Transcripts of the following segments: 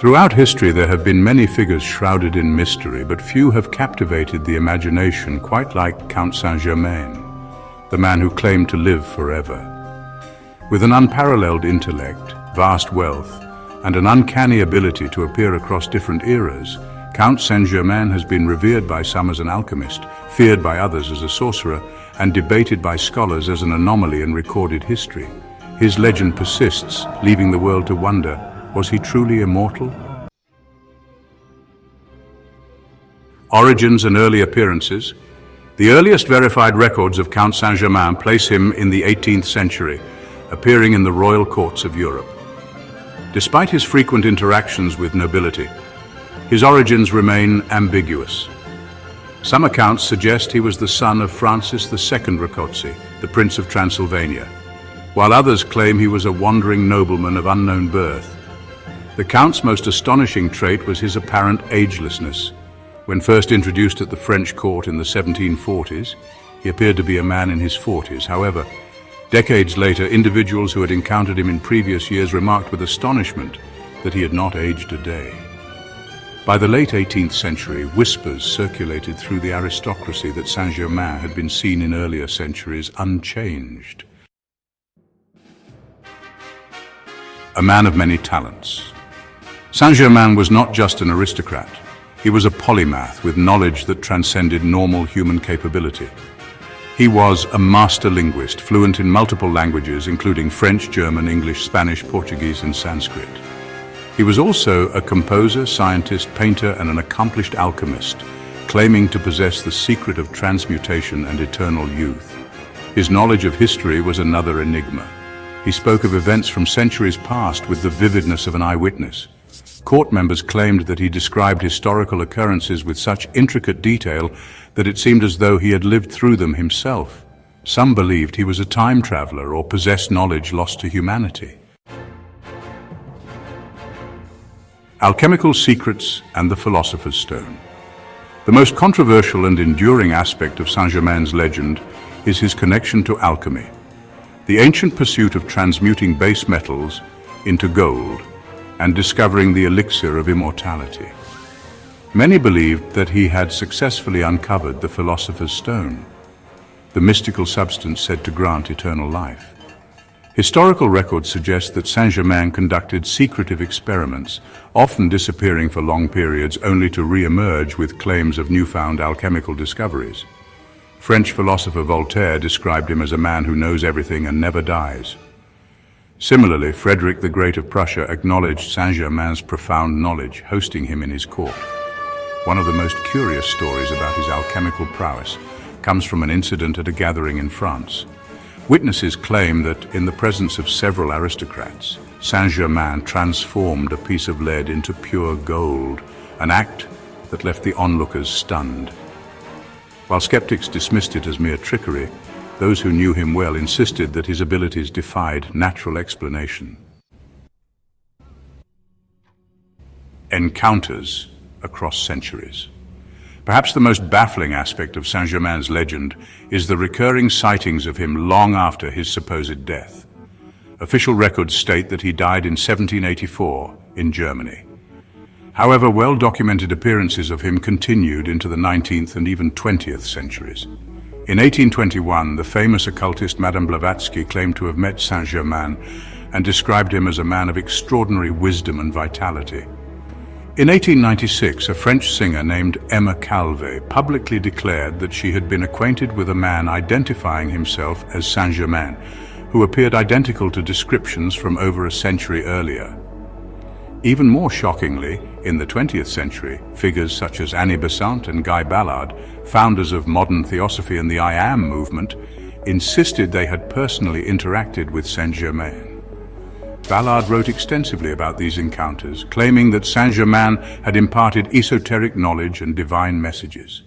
Throughout history there have been many figures shrouded in mystery, but few have captivated the imagination quite like Count Saint-Germain, the man who claimed to live forever. With an unparalleled intellect, vast wealth, and an uncanny ability to appear across different eras, Count Saint-Germain has been revered by some as an alchemist, feared by others as a sorcerer, and debated by scholars as an anomaly in recorded history. His legend persists, leaving the world to wonder, was he truly immortal? Origins and early appearances. The earliest verified records of Count Saint-Germain place him in the 18th century, appearing in the royal courts of Europe. Despite his frequent interactions with nobility, his origins remain ambiguous. Some accounts suggest he was the son of Francis II Rákóczi, the Prince of Transylvania, while others claim he was a wandering nobleman of unknown birth. The Count's most astonishing trait was his apparent agelessness. When first introduced at the French court in the 1740s, he appeared to be a man in his 40s. However, decades later, individuals who had encountered him in previous years remarked with astonishment that he had not aged a day. By the late 18th century, whispers circulated through the aristocracy that Saint-Germain had been seen in earlier centuries unchanged. A man of many talents. Saint-Germain was not just an aristocrat. He was a polymath with knowledge that transcended normal human capability. He was a master linguist, fluent in multiple languages, including French, German, English, Spanish, Portuguese, and Sanskrit. He was also a composer, scientist, painter, and an accomplished alchemist, claiming to possess the secret of transmutation and eternal youth. His knowledge of history was another enigma. He spoke of events from centuries past with the vividness of an eyewitness. Court members claimed that he described historical occurrences with such intricate detail that it seemed as though he had lived through them himself. Some believed he was a time traveler or possessed knowledge lost to humanity. Alchemical secrets and the Philosopher's Stone. The most controversial and enduring aspect of Saint-Germain's legend is his connection to alchemy, the ancient pursuit of transmuting base metals into gold and discovering the elixir of immortality. Many believed that he had successfully uncovered the Philosopher's Stone, the mystical substance said to grant eternal life. Historical records suggest that Saint-Germain conducted secretive experiments, often disappearing for long periods only to re-emerge with claims of newfound alchemical discoveries. French philosopher Voltaire described him as a man who knows everything and never dies. Similarly, Frederick the Great of Prussia acknowledged Saint-Germain's profound knowledge, hosting him in his court. One of the most curious stories about his alchemical prowess comes from an incident at a gathering in France. Witnesses claim that, in the presence of several aristocrats, Saint-Germain transformed a piece of lead into pure gold, an act that left the onlookers stunned. While skeptics dismissed it as mere trickery, those who knew him well insisted that his abilities defied natural explanation. Encounters across centuries. Perhaps the most baffling aspect of Saint-Germain's legend is the recurring sightings of him long after his supposed death. Official records state that he died in 1784 in Germany. However, well-documented appearances of him continued into the 19th and even 20th centuries. In 1821, the famous occultist Madame Blavatsky claimed to have met Saint-Germain and described him as a man of extraordinary wisdom and vitality. In 1896, a French singer named Emma Calvé publicly declared that she had been acquainted with a man identifying himself as Saint-Germain, who appeared identical to descriptions from over a century earlier. Even more shockingly, in the 20th century, figures such as Annie Besant and Guy Ballard, founders of modern theosophy and the I Am movement, insisted they had personally interacted with Saint-Germain. Ballard wrote extensively about these encounters, claiming that Saint-Germain had imparted esoteric knowledge and divine messages.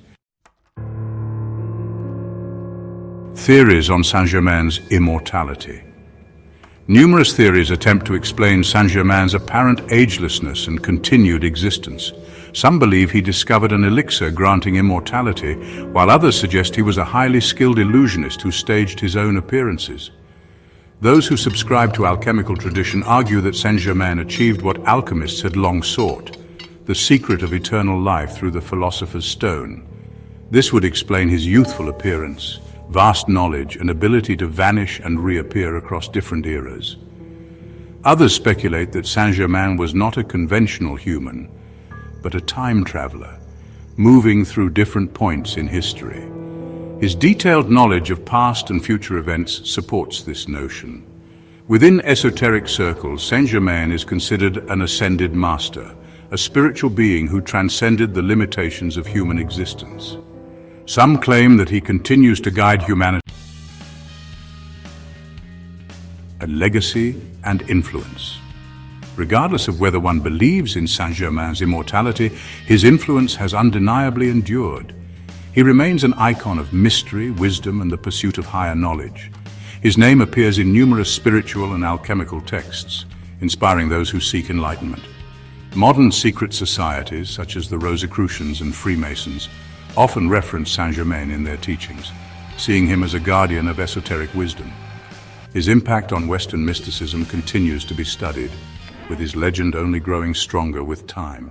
Theories on Saint-Germain's immortality. Numerous theories attempt to explain Saint-Germain's apparent agelessness and continued existence. Some believe he discovered an elixir granting immortality, while others suggest he was a highly skilled illusionist who staged his own appearances. Those who subscribe to alchemical tradition argue that Saint-Germain achieved what alchemists had long sought, the secret of eternal life through the philosopher's stone. This would explain his youthful appearance, vast knowledge, and ability to vanish and reappear across different eras. Others speculate that Saint-Germain was not a conventional human, but a time traveler, moving through different points in history. His detailed knowledge of past and future events supports this notion. Within esoteric circles, Saint-Germain is considered an ascended master, a spiritual being who transcended the limitations of human existence. Some claim that he continues to guide humanity, a legacy and influence. Regardless of whether one believes in Saint-Germain's immortality, his influence has undeniably endured. He remains an icon of mystery, wisdom, and the pursuit of higher knowledge. His name appears in numerous spiritual and alchemical texts, inspiring those who seek enlightenment. Modern secret societies, such as the Rosicrucians and Freemasons, often reference Saint-Germain in their teachings, seeing him as a guardian of esoteric wisdom. His impact on Western mysticism continues to be studied, with his legend only growing stronger with time.